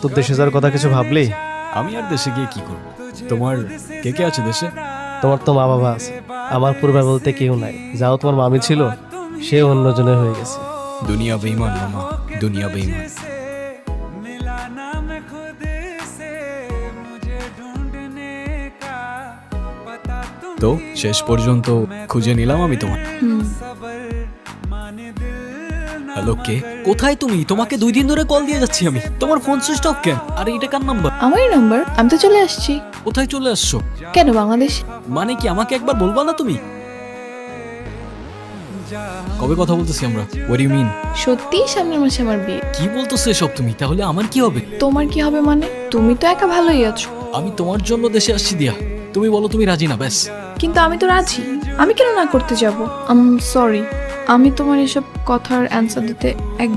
তোর দেশে যাওয়ার কথা কিছু ভাবলি? আমি আর দেশে গিয়ে কি করব? তোমার কে কে আছে দেশে? তোমার তো মা বাবা আছে, আমার পরিবার বলতে কেউ নাই। যাও তোমার মামি ছিল, সে অন্যজনের হয়ে গেছে। দুনিয়া বেঈমান মামা, দুনিয়া বেঈমান। তো শেষ পর্যন্ত খুঁজে নিলাম আমি তোমার। হ্যালো, কে? কোথায় তুমি? তোমাকে 2 দিন ধরে কল দিয়ে যাচ্ছি আমি। তোমার ফোন সুইচ অফ কেন? আর এটা কার নাম্বার? আমারই নাম্বার, আমি তো চলে আসছি। কোথায় চলে আসছো? কেন, বাংলাদেশ? মানে কি আমাকে একবার বলবা না তুমি? কবে কথা বলতেছি আমরা? What you mean? সত্যি সামনের মাসে আমার বিয়ে। কি বলতেছো এসব তুমি? তাহলে আমার কি হবে? তোমার কি হবে মানে? তুমি তো একা ভালোই আছো। আমি তোমার জন্য দেশে আসছি দিয়া। তুমি বলো তুমি রাজি না, ব্যাস। কিন্তু আমি তো রাজি, আমি কেন না করতে যাব? সরি, আমি তোমার এসব কথার অ্যান্সার দিতে